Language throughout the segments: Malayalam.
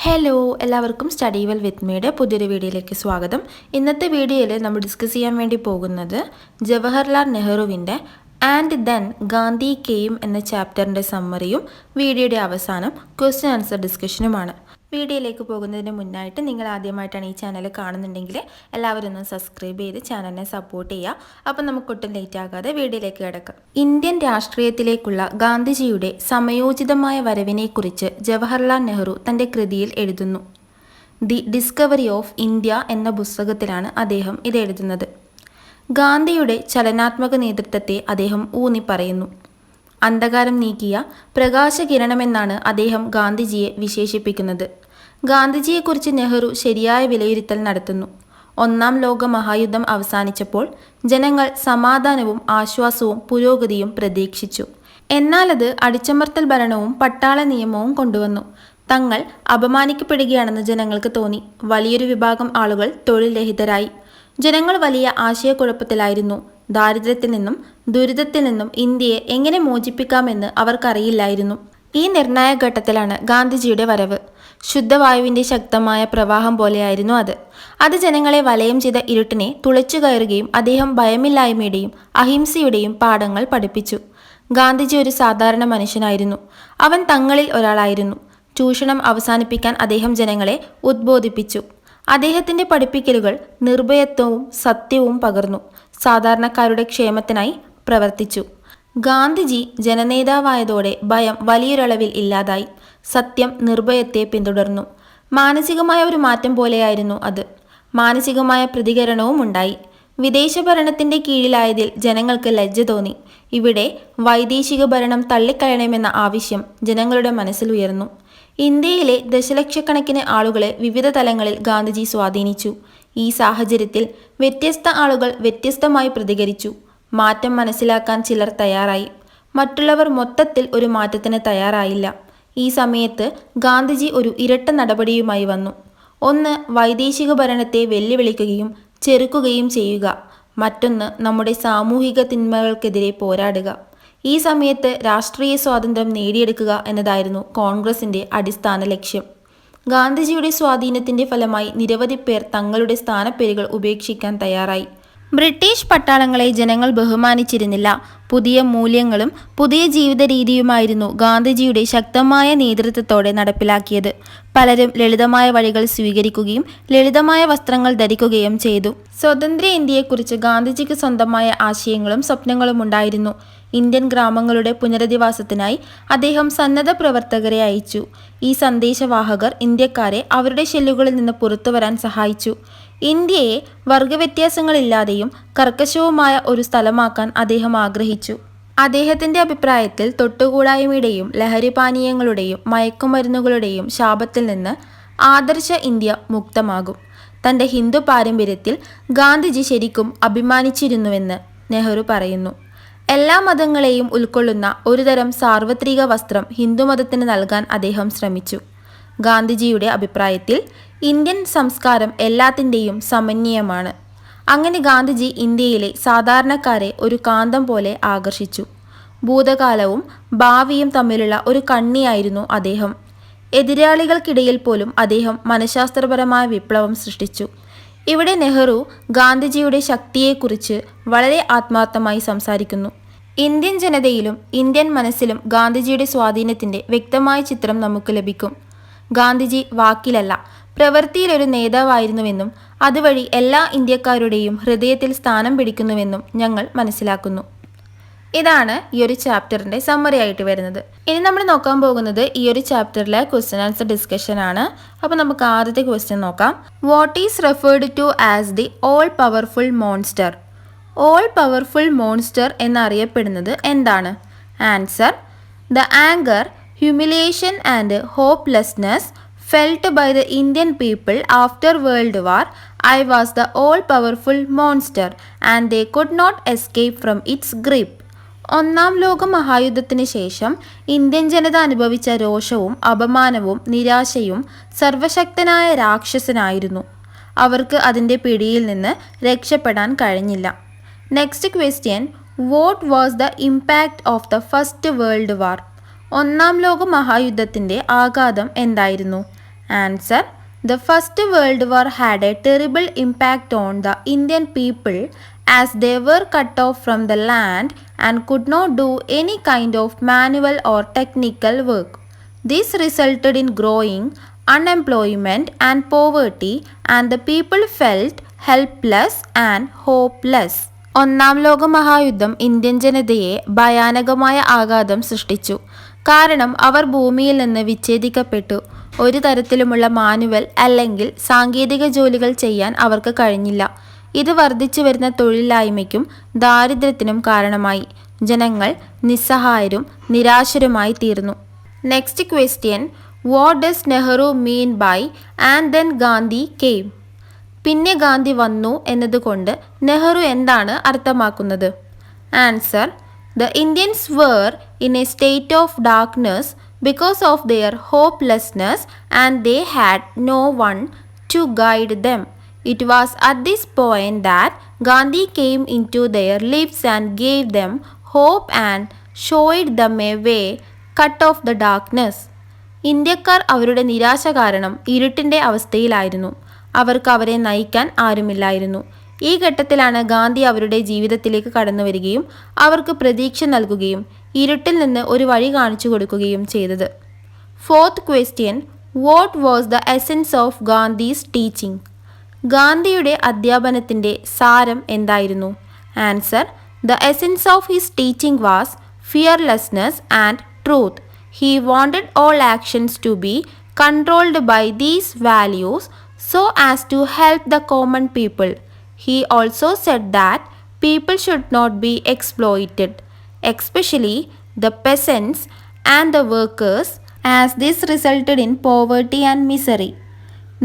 ഹലോ എല്ലാവർക്കും സ്റ്റഡി വെൽ വിത്ത് മീയുടെ പുതിയൊരു വീഡിയോയിലേക്ക് സ്വാഗതം. ഇന്നത്തെ വീഡിയോയിൽ നമ്മൾ ഡിസ്കസ് ചെയ്യാൻ വേണ്ടി പോകുന്നത് ജവഹർലാൽ നെഹ്റുവിൻ്റെ ആൻഡ് ദെൻ ഗാന്ധി കെയിം എന്ന ചാപ്റ്ററിൻ്റെ സമ്മറിയും വീഡിയോയുടെ അവസാനം ക്വസ്റ്റ്യൻ ആൻസർ ഡിസ്കഷനുമാണ്. വീഡിയോയിലേക്ക് പോകുന്നതിന് മുന്നായിട്ട് നിങ്ങൾ ആദ്യമായിട്ടാണ് ഈ ചാനൽ കാണുന്നുണ്ടെങ്കിൽ എല്ലാവരും ഒന്ന് സബ്സ്ക്രൈബ് ചെയ്ത് ചാനലിനെ സപ്പോർട്ട് ചെയ്യുക. അപ്പം നമുക്കൊട്ടും ലേറ്റ് ആകാതെ വീഡിയോയിലേക്ക് കിടക്കാം. ഇന്ത്യൻ രാഷ്ട്രീയത്തിലേക്കുള്ള ഗാന്ധിജിയുടെ സമയോചിതമായ വരവിനെക്കുറിച്ച് ജവഹർലാൽ നെഹ്റു തൻ്റെ കൃതിയിൽ എഴുതുന്നു. ദി ഡിസ്കവറി ഓഫ് ഇന്ത്യ എന്ന പുസ്തകത്തിലാണ് അദ്ദേഹം ഇത് എഴുതുന്നത്. ഗാന്ധിയുടെ ചലനാത്മക നേതൃത്വത്തെ അദ്ദേഹം ഊന്നി പറയുന്നു. അന്ധകാരം നീക്കിയ പ്രകാശകിരണമെന്നാണ് അദ്ദേഹം ഗാന്ധിജിയെ വിശേഷിപ്പിക്കുന്നത്. ഗാന്ധിജിയെക്കുറിച്ച് നെഹ്റു ശരിയായ വിലയിരുത്തൽ നടത്തുന്നു. ഒന്നാം ലോക മഹായുദ്ധം അവസാനിച്ചപ്പോൾ ജനങ്ങൾ സമാധാനവും ആശ്വാസവും പുരോഗതിയും പ്രതീക്ഷിച്ചു. എന്നാൽ അത് അടിച്ചമർത്തൽ ഭരണവും പട്ടാള നിയമവും കൊണ്ടുവന്നു. തങ്ങൾ അപമാനിക്കപ്പെടുകയാണെന്ന് ജനങ്ങൾക്ക് തോന്നി. വലിയൊരു വിഭാഗം ആളുകൾ തൊഴിൽ രഹിതരായി. ജനങ്ങൾ വലിയ ആശയക്കുഴപ്പത്തിലായിരുന്നു. ദാരിദ്ര്യത്തിൽ നിന്നും ദുരിതത്തിൽ നിന്നും ഇന്ത്യയെ എങ്ങനെ മോചിപ്പിക്കാമെന്ന് അവർക്കറിയില്ലായിരുന്നു. ഈ നിർണായക ഘട്ടത്തിലാണ് ഗാന്ധിജിയുടെ വരവ്. ശുദ്ധവായുവിൻ്റെ ശക്തമായ പ്രവാഹം പോലെയായിരുന്നു അത്. അത് ജനങ്ങളെ വലയം ചെയ്ത ഇരുട്ടിനെ തുളച്ചു കയറുകയും അദ്ദേഹം ഭയമില്ലായ്മയുടെയും അഹിംസയുടെയും പാഠങ്ങൾ പഠിപ്പിച്ചു. ഗാന്ധിജി ഒരു സാധാരണ മനുഷ്യനായിരുന്നു. അവൻ തങ്ങളിൽ ഒരാളായിരുന്നു. ചൂഷണം അവസാനിപ്പിക്കാൻ അദ്ദേഹം ജനങ്ങളെ ഉദ്ബോധിപ്പിച്ചു. അദ്ദേഹത്തിൻ്റെ പഠിപ്പിക്കലുകൾ നിർഭയത്വവും സത്യവും പകർന്നു. സാധാരണക്കാരുടെ ക്ഷേമത്തിനായി പ്രവർത്തിച്ചു. ഗാന്ധിജി ജനനേതാവായതോടെ ഭയം വലിയൊരളവിൽ ഇല്ലാതായി. സത്യം നിർഭയത്തെ പിന്തുടർന്നു. മാനസികമായ ഒരു മാറ്റം പോലെയായിരുന്നു അത്. മാനസികമായ പ്രതികരണവും ഉണ്ടായി. വിദേശ ഭരണത്തിൻ്റെ കീഴിലായതിൽ ജനങ്ങൾക്ക് ലജ്ജ തോന്നി. ഇവിടെ വൈദേശിക ഭരണം തള്ളിക്കളയണമെന്ന ആവശ്യം ജനങ്ങളുടെ മനസ്സിൽ ഉയർന്നു. ഇന്ത്യയിലെ ദശലക്ഷക്കണക്കിന് ആളുകളെ വിവിധ തലങ്ങളിൽ ഗാന്ധിജി സ്വാധീനിച്ചു. ഈ സാഹചര്യത്തിൽ വ്യത്യസ്ത ആളുകൾ വ്യത്യസ്തമായി പ്രതികരിച്ചു. മാറ്റം മനസ്സിലാക്കാൻ ചിലർ തയ്യാറായി. മറ്റുള്ളവർ മൊത്തത്തിൽ ഒരു മാറ്റത്തിന് തയ്യാറായില്ല. ഈ സമയത്ത് ഗാന്ധിജി ഒരു ഇരട്ട നടപടിയുമായി വന്നു. ഒന്ന്, വൈദേശിക ഭരണത്തെ വെല്ലുവിളിക്കുകയും ചെറുക്കുകയും ചെയ്യുക. മറ്റൊന്ന്, നമ്മുടെ സാമൂഹിക തിന്മകൾക്കെതിരെ പോരാടുക. ഈ സമയത്ത് രാഷ്ട്രീയ സ്വാതന്ത്ര്യം നേടിയെടുക്കുക എന്നതായിരുന്നു കോൺഗ്രസിൻ്റെ അടിസ്ഥാന ലക്ഷ്യം. ഗാന്ധിജിയുടെ സ്വാധീനത്തിൻ്റെ ഫലമായി നിരവധി പേർ തങ്ങളുടെ സ്ഥാനപ്പേരുകൾ ഉപേക്ഷിക്കാൻ തയ്യാറായി. ബ്രിട്ടീഷ് പട്ടാളങ്ങളെ ജനങ്ങൾ ബഹുമാനിച്ചിരുന്നില്ല. പുതിയ മൂല്യങ്ങളും പുതിയ ജീവിത രീതിയുമായിരുന്നു ഗാന്ധിജിയുടെ ശക്തമായ നേതൃത്വത്തോടെ നടപ്പിലാക്കിയത്. പലരും ലളിതമായ വഴികൾ സ്വീകരിക്കുകയും ലളിതമായ വസ്ത്രങ്ങൾ ധരിക്കുകയും ചെയ്തു. സ്വതന്ത്ര ഇന്ത്യയെക്കുറിച്ച് ഗാന്ധിജിക്ക് സ്വന്തമായ ആശയങ്ങളും സ്വപ്നങ്ങളും ഉണ്ടായിരുന്നു. ഇന്ത്യൻ ഗ്രാമങ്ങളുടെ പുനരധിവാസത്തിനായി അദ്ദേഹം സന്നദ്ധ പ്രവർത്തകരെ അയച്ചു. ഈ സന്ദേശവാഹകർ ഇന്ത്യക്കാരെ അവരുടെ ഷെല്ലുകളിൽ നിന്ന് പുറത്തുവരാൻ സഹായിച്ചു. ഇന്ത്യയെ വർഗവ്യത്യാസങ്ങളില്ലാതെയും കർക്കശവുമായ ഒരു സ്ഥലമാക്കാൻ അദ്ദേഹം ആഗ്രഹിച്ചു. അദ്ദേഹത്തിൻ്റെ അഭിപ്രായത്തിൽ തൊട്ടുകൂടായ്മയുടെയും ലഹരിപാനീയങ്ങളുടെയും മയക്കുമരുന്നുകളുടെയും ശാപത്തിൽ നിന്ന് ആദർശ ഇന്ത്യ മുക്തമാകും. തൻ്റെ ഹിന്ദു പാരമ്പര്യത്തിൽ ഗാന്ധിജി ശരിക്കും അഭിമാനിച്ചിരുന്നുവെന്ന് നെഹ്റു പറയുന്നു. എല്ലാ മതങ്ങളെയും ഉൾക്കൊള്ളുന്ന ഒരുതരം സാർവത്രിക വസ്ത്രം ഹിന്ദുമതത്തിന് നൽകാൻ അദ്ദേഹം ശ്രമിച്ചു. ഗാന്ധിജിയുടെ അഭിപ്രായത്തിൽ ഇന്ത്യൻ സംസ്കാരം എല്ലാത്തിൻ്റെയും സമന്വയമാണ്. അങ്ങനെ ഗാന്ധിജി ഇന്ത്യയിലെ സാധാരണക്കാരെ ഒരു കാന്തം പോലെ ആകർഷിച്ചു. ഭൂതകാലവും ഭാവിയും തമ്മിലുള്ള ഒരു കണ്ണിയായിരുന്നു അദ്ദേഹം. എതിരാളികൾക്കിടയിൽ പോലും അദ്ദേഹം മനഃശാസ്ത്രപരമായ വിപ്ലവം സൃഷ്ടിച്ചു. ഇവിടെ നെഹ്റു ഗാന്ധിജിയുടെ ശക്തിയെക്കുറിച്ച് വളരെ ആത്മാർത്ഥമായി സംസാരിക്കുന്നു. ഇന്ത്യൻ ജനതയിലും ഇന്ത്യൻ മനസ്സിലും ഗാന്ധിജിയുടെ സ്വാധീനത്തിൻ്റെ വ്യക്തമായ ചിത്രം നമുക്ക് ലഭിക്കും. ഗാന്ധിജി വാക്കിലല്ല പ്രവൃത്തിയിലൊരു നേതാവായിരുന്നുവെന്നും അതുവഴി എല്ലാ ഇന്ത്യക്കാരുടെയും ഹൃദയത്തിൽ സ്ഥാനം പിടിക്കുന്നുവെന്നും ഞങ്ങൾ മനസ്സിലാക്കുന്നു. ഇതാണ് ഈ ഒരു ചാപ്റ്ററിൻ്റെ സമ്മറി ആയിട്ട് വരുന്നത്. ഇനി നമ്മൾ നോക്കാൻ പോകുന്നത് ഈ ഒരു ചാപ്റ്ററിലെ ക്വസ്റ്റ്യൻ ആൻസർ ഡിസ്കഷൻ ആണ്. അപ്പോൾ നമുക്ക് ആദ്യത്തെ ക്വസ്റ്റ്യൻ നോക്കാം. What is referred to as the all powerful monster? All powerful monster എന്നറിയപ്പെടുന്നത് എന്താണ്? Answer: the anger, humiliation and hopelessness felt by the Indian people after World War I was the all-powerful monster and they could not escape from its grip. ഒന്നാം ലോക മഹായുദ്ധത്തിന് ശേഷം ഇന്ത്യൻ ജനത അനുഭവിച്ച രോഷവും അപമാനവും നിരാശയും സർവശക്തനായ രാക്ഷസനായിരുന്നു. അവർക്ക് അതിൻ്റെ പിടിയിൽ നിന്ന് രക്ഷപ്പെടാൻ കഴിഞ്ഞില്ല. Next question: what was the impact of the first world war? ഒന്നാം ലോക മഹായുദ്ധത്തിൻ്റെ ആഘാതം എന്തായിരുന്നു? Answer. The First World War had a terrible impact on the Indian people as they were cut off from the land and could not do any kind of manual or technical work. This resulted in growing unemployment and poverty, and the people felt helpless and hopeless. ഒന്നാം ലോക മഹായുദ്ധം ഇന്ത്യൻ ജനതയെ ഭയാനകമായ ആഘാതം സൃഷ്ടിച്ചു. കാരണം അവർ ഭൂമിയിൽ നിന്ന് വിച്ഛേദിക്കപ്പെട്ടു. ഒരു തരത്തിലുമുള്ള മാനുവൽ അല്ലെങ്കിൽ സാങ്കേതിക ജോലികൾ ചെയ്യാൻ അവർക്ക് കഴിഞ്ഞില്ല. ഇത് വർദ്ധിച്ചു വരുന്ന തൊഴിലില്ലായ്മയ്ക്കും ദാരിദ്ര്യത്തിനും കാരണമായി. ജനങ്ങൾ നിസ്സഹായരും നിരാശരുമായി തീർന്നു. Next question. What does Nehru mean by and then Gandhi came? പിന്നെ ഗാന്ധി വന്നു എന്നതുകൊണ്ട് നെഹ്റു എന്താണ് അർത്ഥമാക്കുന്നത്? Answer. The Indians were in a state of darkness because of their hopelessness and they had no one to guide them. It was at this point that Gandhi came into their lives and gave them hope and showed them a way cut off the darkness. ഇന്ത്യക്കാർ അവരുടെ നിരാശ കാരണം ഇരുട്ടിൻ്റെ അവസ്ഥയിലായിരുന്നു. അവർക്ക് അവരെ നയിക്കാൻ ആരുമില്ലായിരുന്നു. ഈ ഘട്ടത്തിലാണ് ഗാന്ധി അവരുടെ ജീവിതത്തിലേക്ക് കടന്നു വരികയും അവർക്ക് പ്രതീക്ഷ നൽകുകയും ഇരുട്ടിൽ നിന്ന് ഒരു വഴി കാണിച്ചു കൊടുക്കുകയും ചെയ്തത്. Fourth question. What was the essence of Gandhi's teaching? ഗാന്ധിയുടെ അധ്യാപനത്തിൻ്റെ സാരം എന്തായിരുന്നു? Answer. The essence of his teaching was fearlessness and truth. He wanted all actions to be controlled by these values so as to help the common people. He also said that people should not be exploited, especially the peasants and the workers, as this resulted in poverty and misery.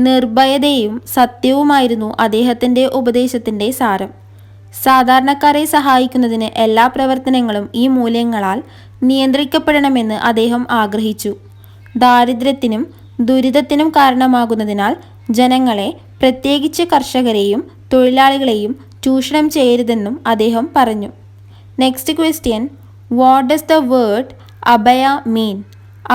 നിർഭയതയും സത്യവുമായിരുന്നു അദ്ദേഹത്തിൻ്റെ ഉപദേശത്തിൻ്റെ സാരം. സാധാരണക്കാരെ സഹായിക്കുന്നതിന് എല്ലാ പ്രവർത്തനങ്ങളും ഈ മൂല്യങ്ങളാൽ നിയന്ത്രിക്കപ്പെടണമെന്ന് അദ്ദേഹം ആഗ്രഹിച്ചു. ദാരിദ്ര്യത്തിനും ദുരിതത്തിനും കാരണമാകുന്നതിനാൽ ജനങ്ങളെ, പ്രത്യേകിച്ച് കർഷകരെയും തൊഴിലാളികളെയും ചൂഷണം ചെയ്യരുതെന്നും അദ്ദേഹം പറഞ്ഞു. Next question. What does the word Abhaya mean?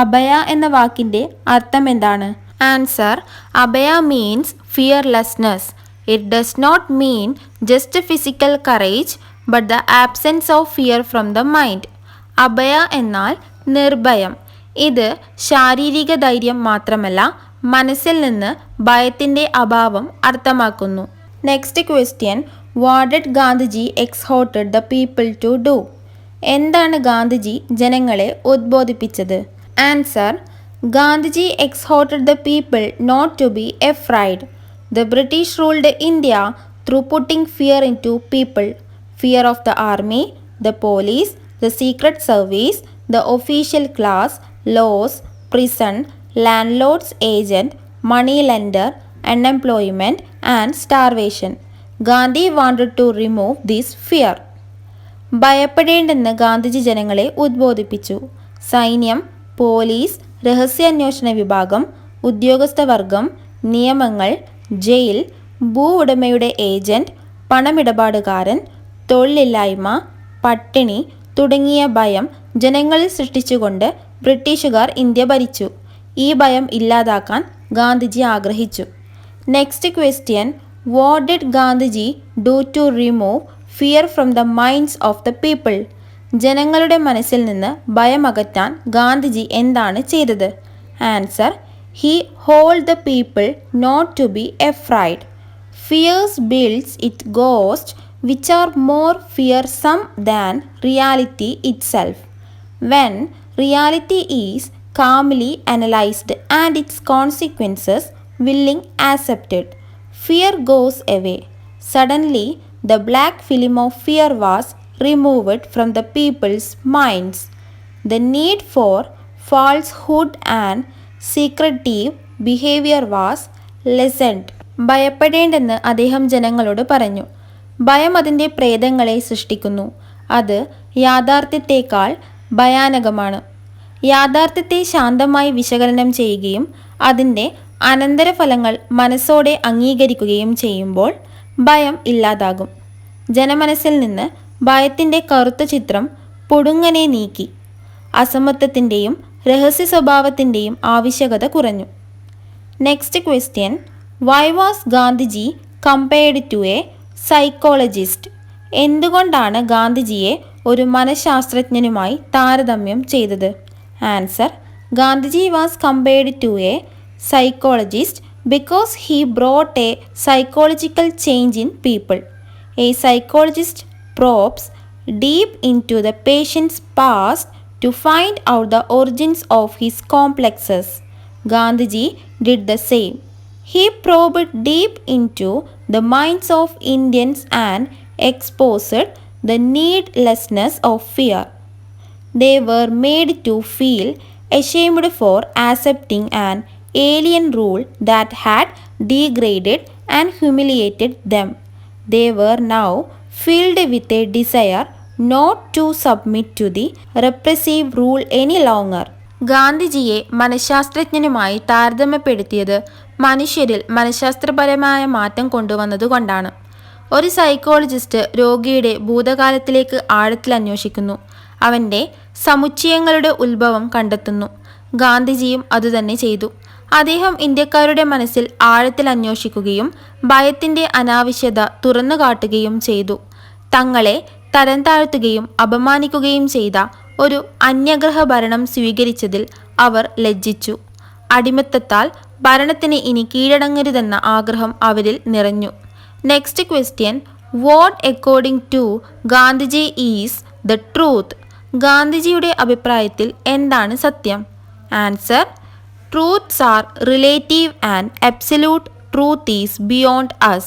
അഭയ എന്ന വാക്കിൻ്റെ അർത്ഥം എന്താണ്? Answer. Abhaya means fearlessness. It does not mean just physical courage but the absence of fear from the mind. അഭയ എന്നാൽ നിർഭയം. ഇത് ശാരീരിക ധൈര്യം മാത്രമല്ല, മനസ്സിൽ നിന്ന് ഭയത്തിൻ്റെ അഭാവം അർത്ഥമാക്കുന്നു. Next question. What did Gandhiji exhorted the people to do? എന്താണ് ഗാന്ധിജി ജനങ്ങളെ ഉദ്ബോധിപ്പിച്ചത്? Answer. Gandhiji exhorted the people not to be afraid. The British ruled India through putting fear into people. Fear of the army, the police, the secret service, the official class, laws, prison, landlord's agent, money lender, unemployment and starvation. Gandhi wanted to remove this fear. ഭയപ്പെടേണ്ടെന്ന് ഗാന്ധിജി ജനങ്ങളെ ഉദ്ബോധിപ്പിച്ചു. സൈന്യം, പോലീസ്, രഹസ്യാന്വേഷണ വിഭാഗം, ഉദ്യോഗസ്ഥവർഗം, നിയമങ്ങൾ, ജയിൽ, ഭൂ ഉടമയുടെ ഏജന്റ്, പണമിടപാടുകാരൻ, തൊഴിലില്ലായ്മ, പട്ടിണി തുടങ്ങിയ ഭയം ജനങ്ങളിൽ സൃഷ്ടിച്ചുകൊണ്ട് ബ്രിട്ടീഷുകാർ ഇന്ത്യ ഭരിച്ചു. ഈ ഭയം ഇല്ലാതാക്കാൻ ഗാന്ധിജി ആഗ്രഹിച്ചു. Next question. What did Gandhiji do to remove fear from the minds of the people? ജനങ്ങളുടെ മനസ്സിൽ നിന്ന് ഭയം അകറ്റാൻ ഗാന്ധിജി എന്താണ് ചെയ്തത്? Answer. He told the people not to be afraid. Fear builds its ghosts, which are more fearsome than reality itself. When reality is calmly analyzed and its consequences willing accepted, fear goes away. Suddenly, the black film of fear was removed from the people's minds. The need for falsehood and secretive behavior was lessened. ഭയപ്പെടേണ്ടെന്ന് അദ്ദേഹം ജനങ്ങളോട് പറഞ്ഞു. ഭയം അതിൻ്റെ പ്രേതങ്ങളെ സൃഷ്ടിക്കുന്നു. അത് യാഥാർത്ഥ്യത്തേക്കാൾ ഭയാനകമാണ്. യാഥാർത്ഥ്യത്തെ ശാന്തമായി വിശകലനം ചെയ്യുകയും അതിൻ്റെ അനന്തരഫലങ്ങൾ മനസ്സോടെ അംഗീകരിക്കുകയും ചെയ്യുമ്പോൾ ഭയം ഇല്ലാതാകും. ജനമനസ്സിൽ നിന്ന് ഭയത്തിൻ്റെ കറുത്ത ചിത്രം പൊടുന്നനെ നീക്കി. അസമത്വത്തിൻ്റെയും രഹസ്യ സ്വഭാവത്തിൻ്റെയും ആവശ്യകത കുറഞ്ഞു. Next question, why was Gandhiji compared to a psychologist? എന്തുകൊണ്ടാണ് ഗാന്ധിജിയെ ഒരു മനഃശാസ്ത്രജ്ഞനുമായി താരതമ്യം ചെയ്തത്? Answer, Gandhiji was compared to a psychologist because he brought a psychological change in people. A psychologist probes deep into the patient's past to find out the origins of his complexes. Gandhiji did the same. He probed deep into the minds of Indians and exposed the needlessness of fear. They were made to feel ashamed for accepting an alien rule that had degraded and humiliated them. They were now filled with a desire not to submit to the repressive rule any longer. ഗാന്ധിജിയെ മനഃശാസ്ത്രജ്ഞനുമായി താരതമ്യപ്പെടുത്തിയത് മനുഷ്യരിൽ മനഃശാസ്ത്രപരമായ മാറ്റം കൊണ്ടുവന്നതുകൊണ്ടാണ്. ഒരു സൈക്കോളജിസ്റ്റ് രോഗിയുടെ ഭൂതകാലത്തിലേക്ക് ആഴത്തിൽ അന്വേഷിക്കുന്നു, അവൻ്റെ സമുച്ചയങ്ങളുടെ ഉത്ഭവം കണ്ടെത്തുന്നു. ഗാന്ധിജിയും അതുതന്നെ ചെയ്തു. അദ്ദേഹം ഇന്ത്യക്കാരുടെ മനസ്സിൽ ആഴത്തിൽ അന്വേഷിക്കുകയും ഭയത്തിൻ്റെ അനാവശ്യത തുറന്നു കാട്ടുകയും ചെയ്തു. തങ്ങളെ തരം താഴ്ത്തുകയും അപമാനിക്കുകയും ചെയ്ത ഒരു അന്യഗ്രഹ ഭരണം സ്വീകരിച്ചതിൽ അവർ ലജ്ജിച്ചു. അടിമത്തത്താൽ ഭരണത്തിന് ഇനി കീഴടങ്ങരുതെന്ന ആഗ്രഹം അവരിൽ നിറഞ്ഞു. Next question, what according to Gandhiji is the truth? ഗാന്ധിജിയുടെ അഭിപ്രായത്തിൽ എന്താണ് സത്യം? Answer, truths are relative and absolute truth is beyond us.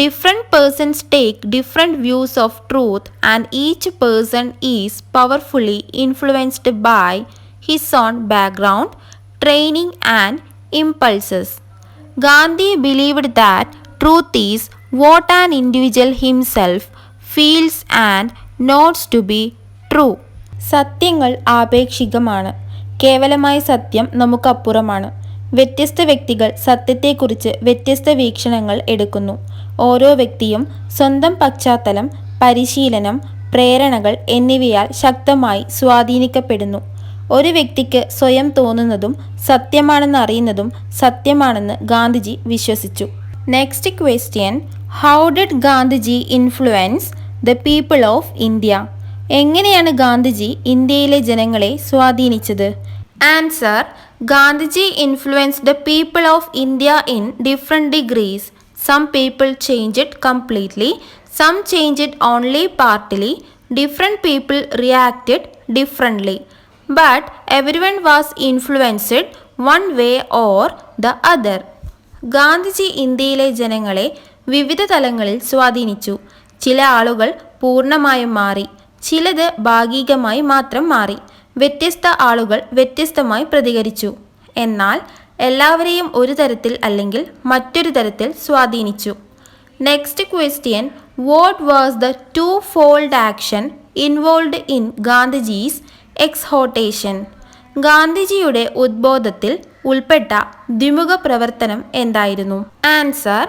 Different persons take different views of truth and each person is powerfully influenced by his own background, training and impulses. Gandhi believed that truth is what an individual himself feels and knows to be true. സത്യങ്ങൾ ആപേക്ഷികമാണ്. കേവലമായ സത്യം നമുക്കപ്പുറമാണ്. വ്യത്യസ്ത വ്യക്തികൾ സത്യത്തെക്കുറിച്ച് വ്യത്യസ്ത വീക്ഷണങ്ങൾ എടുക്കുന്നു. ഓരോ വ്യക്തിയും സ്വന്തം പശ്ചാത്തലം, പരിശീലനം, പ്രേരണകൾ എന്നിവയാൽ ശക്തമായി സ്വാധീനിക്കപ്പെടുന്നു. ഒരു വ്യക്തിക്ക് സ്വയം തോന്നുന്നതും സത്യമാണെന്ന് അറിയുന്നതും സത്യമാണെന്ന് ഗാന്ധിജി വിശ്വസിച്ചു. Next question, how did Gandhiji influence the people of India? എങ്ങനെയാണ് ഗാന്ധിജി ഇന്ത്യയിലെ ജനങ്ങളെ സ്വാധീനിച്ചത്? Answer, Gandhiji influenced the people of India in different degrees. Some people change it completely, some change it only partly, different people reacted differently, but everyone was influenced one way or the other. Gandhiji ഇന്ത്യയിലെ ജനങ്ങളെ വിവിധ തലങ്ങളിൽ സ്വാധീനിച്ചു. ചില ആളുകൾ പൂർണ്ണമായും മാറി, ചിലത് ഭാഗികമായി മാത്രം മാറി. വ്യത്യസ്ത ആളുകൾ വ്യത്യസ്തമായി പ്രതികരിച്ചു. എന്നാൽ എല്ലാവരെയും ഒരു തരത്തിൽ അല്ലെങ്കിൽ മറ്റൊരു തരത്തിൽ സ്വാധീനിച്ചു. Next question, what was the twofold action involved in Gandhiji's exhortation? ഗാന്ധിജിയുടെ ഉദ്ബോധത്തിൽ ഉൾപ്പെട്ട ദ്വിമുഖ പ്രവർത്തനം എന്തായിരുന്നു? Answer,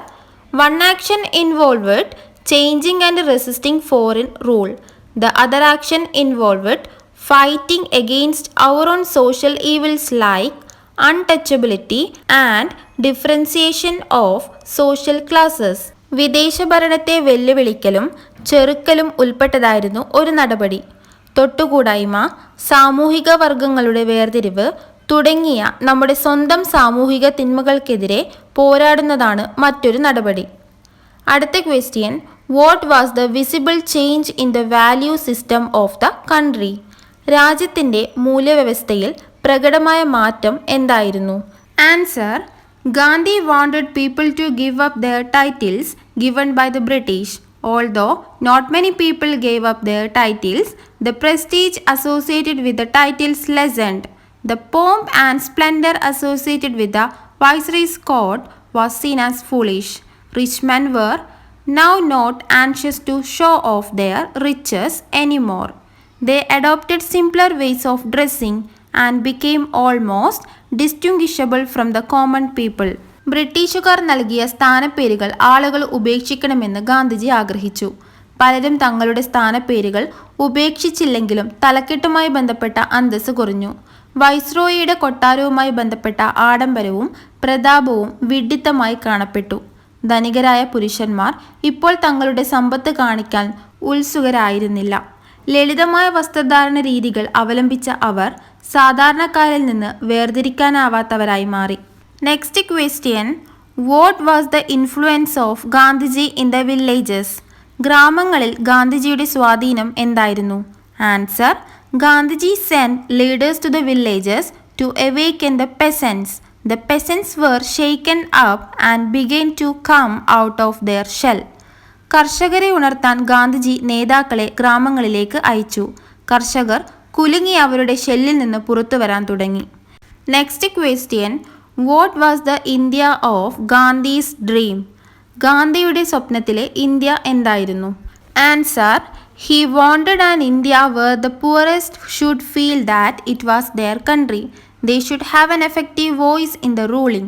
one action involved changing and resisting foreign rule. The other action involved fighting against our own social evils like untouchability and differentiation of social classes. വിദേശ ഭരണത്തെ വെല്ലുവിളിക്കലും ചെറുക്കലും ഉൾപ്പെട്ടതായിരുന്നു ഒരു നടപടി. തൊട്ടുകൂടായ്മ, സാമൂഹിക വർഗങ്ങളുടെ വേർതിരിവ് തുടങ്ങിയ നമ്മുടെ സ്വന്തം സാമൂഹിക തിന്മകൾക്കെതിരെ പോരാടുന്നതാണ് മറ്റൊരു നടപടി. അടുത്ത question, what was the visible change in the value system of the country? രാജ്യത്തിൻ്റെ മൂല്യവ്യവസ്ഥയിൽ പ്രകടമായ മാറ്റം എന്തായിരുന്നു? Answer, Gandhi wanted people to give up their titles given by the British. Although not many people gave up their titles, the prestige associated with the titles lessened. The pomp and splendor associated with the viceroy's court was seen as foolish. Rich men were now not anxious to show off their riches anymore. They adopted simpler ways of dressing and became almost distinguishable from the common people. ബ്രിട്ടീഷുകാർ നൽകിയ സ്ഥാനപ്പേരുകൾ ആളുകൾ ഉപേക്ഷിക്കണമെന്ന് ഗാന്ധിജി ആഗ്രഹിച്ചു. പലരും തങ്ങളുടെ സ്ഥാനപ്പേരുകൾ ഉപേക്ഷിച്ചില്ലെങ്കിലും തലക്കെട്ടുമായി ബന്ധപ്പെട്ട അന്തസ്സ് കുറഞ്ഞു. വൈസ്രോയിയുടെ കൊട്ടാരവുമായി ബന്ധപ്പെട്ട ആഡംബരവും പ്രതാപവും വിഡ്ഢിത്തമായി കാണപ്പെട്ടു. ധനികരായ പുരുഷന്മാർ ഇപ്പോൾ തങ്ങളുടെ സമ്പത്ത് കാണിക്കാൻ ഉത്സുകരായിരുന്നില്ല. ലളിതമായ വസ്ത്രധാരണ രീതികൾ അവലംബിച്ച അവർ സാധാരണക്കാരിൽ നിന്ന് വേർതിരിക്കാനാവാത്തവരായി മാറി. Next question, what was the influence of Gandhiji in the villages? ഗ്രാമങ്ങളിൽ ഗാന്ധിജിയുടെ സ്വാധീനം എന്തായിരുന്നു? Answer, Gandhiji sent leaders to the villages to awaken the peasants. The peasants were shaken up and began to come out of their shell. കർഷകരെ ഉണർത്താൻ ഗാന്ധിജി നേതാക്കളെ ഗ്രാമങ്ങളിലേക്ക് അയച്ചു. കർഷകർ കുലുങ്ങി അവരുടെ ഷെല്ലിൽ നിന്ന് പുറത്തു വരാൻ തുടങ്ങി. Next question, what was the India of Gandhi's dream? ഗാന്ധിയുടെ സ്വപ്നത്തിലെ ഇന്ത്യ എന്തായിരുന്നു? Answer, he wanted an India where the poorest should feel that it was their country. They should have an effective voice in the ruling.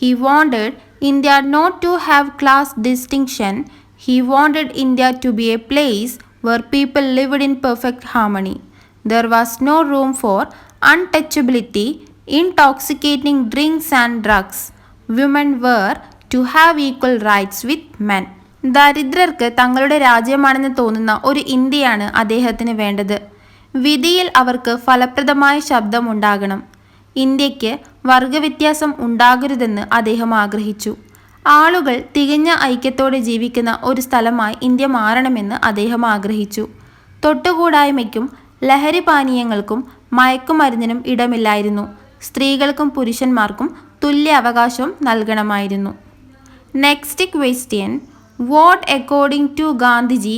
He wanted India not to have class distinction. He wanted India to be a place where people lived in perfect harmony. There was no room for untouchability, intoxicating drinks and drugs. Women were to have equal rights with men. ദരിദ്രർക്ക് തങ്ങളുടെ രാജ്യമാണെന്ന് തോന്നുന്ന ഒരു ഇന്ത്യയാണ് അദ്ദേഹത്തിന് വേണ്ടത്. വിധിയിൽ അവർക്ക് ഫലപ്രദമായ ശബ്ദമുണ്ടാകണം. ഇന്ത്യക്ക് വർഗവ്യത്യാസം ഉണ്ടാകരുതെന്ന് അദ്ദേഹം ആഗ്രഹിച്ചു. ആളുകൾ തികഞ്ഞ ഐക്യത്തോടെ ജീവിക്കുന്ന ഒരു സ്ഥലമായി ഇന്ത്യ മാറണമെന്ന് അദ്ദേഹം ആഗ്രഹിച്ചു. തൊട്ടുകൂടായ്മയ്ക്കും ലഹരി പാനീയങ്ങൾക്കും മയക്കുമരുന്നിനും ഇടമില്ലായിരുന്നു. സ്ത്രീകൾക്കും പുരുഷന്മാർക്കും തുല്യ അവകാശം നൽകണമായിരുന്നു. Next question, what according to Gandhiji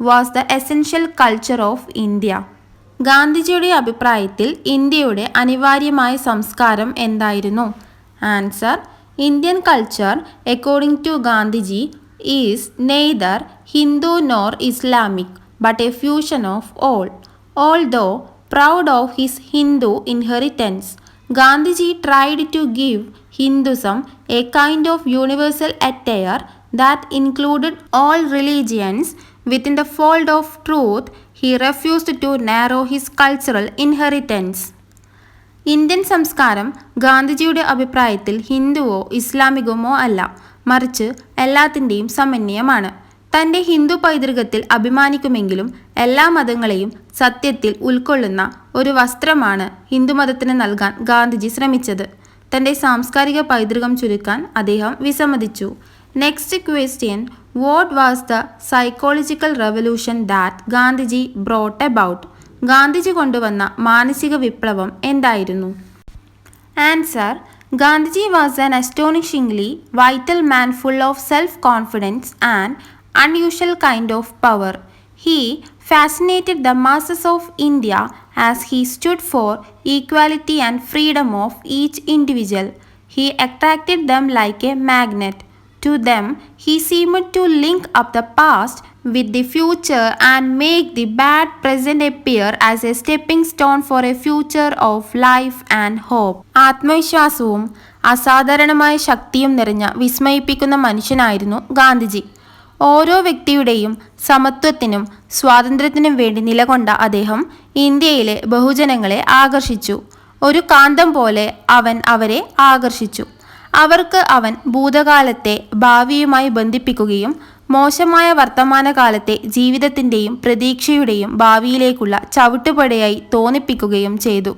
was the essential culture of India? ഗാന്ധിജിയുടെ അഭിപ്രായത്തിൽ ഇന്ത്യയുടെ അനിവാര്യമായ സംസ്കാരം എന്തായിരുന്നു? Answer, Indian culture according to Gandhiji is neither Hindu nor Islamic but a fusion of all. Although proud of his Hindu inheritance, Gandhiji tried to give Hinduism a kind of universal attire that included all religions within the fold of truth. He refused to narrow his cultural inheritance. Indian സംസ്കാരം ഗാന്ധിജിയുടെ അഭിപ്രായത്തിൽ ഹിന്ദുവോ ഇസ്ലാമികമോ അല്ല, മറിച്ച് എല്ലാത്തിൻ്റെയും സമന്വയമാണ്. തൻ്റെ ഹിന്ദു പൈതൃകത്തിൽ അഭിമാനിക്കുമെങ്കിലും എല്ലാ മതങ്ങളെയും സത്യത്തിൽ ഉൾക്കൊള്ളുന്ന ഒരു വസ്ത്രമാണ് ഹിന്ദുമതത്തിന് നൽകാൻ ഗാന്ധിജി ശ്രമിച്ചത്. തൻ്റെ സാംസ്കാരിക പൈതൃകം ചുരുക്കാൻ അദ്ദേഹം വിസമ്മതിച്ചു. Next question, what was the psychological revolution that Gandhiji brought about? Gandhiji കൊണ്ടുവന്ന മാനസിക വിപ്ലവം എന്തായിരുന്നു? Answer, Gandhiji was an അസ്റ്റോണിഷിംഗ്ലി vital man full of self confidence and unusual kind of power. He fascinated the masses of India as he stood for equality and freedom of each individual. He attracted them like a magnet. To them, he seemed to link up the past with the future and make the bad present appear as a stepping stone for a future of life and hope. ആത്മവിശ്വാസവും അസാധാരണമായ ശക്തിയും നിറഞ്ഞ വിസ്മയിപ്പിക്കുന്ന മനുഷ്യനായിരുന്നു ഗാന്ധിജി. ഓരോ വ്യക്തിയുടെയും സമത്വത്തിനും സ്വാതന്ത്ര്യത്തിനും വേണ്ടി നിലകൊണ്ട അദ്ദേഹം ഇന്ത്യയിലെ ബഹുജനങ്ങളെ ആകർഷിച്ചു. ഒരു കാന്തം പോലെ അവൻ അവരെ ആകർഷിച്ചു. അവർക്ക് അവൻ ഭൂതകാലത്തെ ഭാവിയുമായി ബന്ധിപ്പിക്കുകയും മോശമായ വർത്തമാനകാലത്തെ ജീവിതത്തിൻ്റെയും പ്രതീക്ഷയുടെയും ഭാവിയിലേക്കുള്ള ചവിട്ടുപടിയായി തോന്നിപ്പിക്കുകയും ചെയ്തു.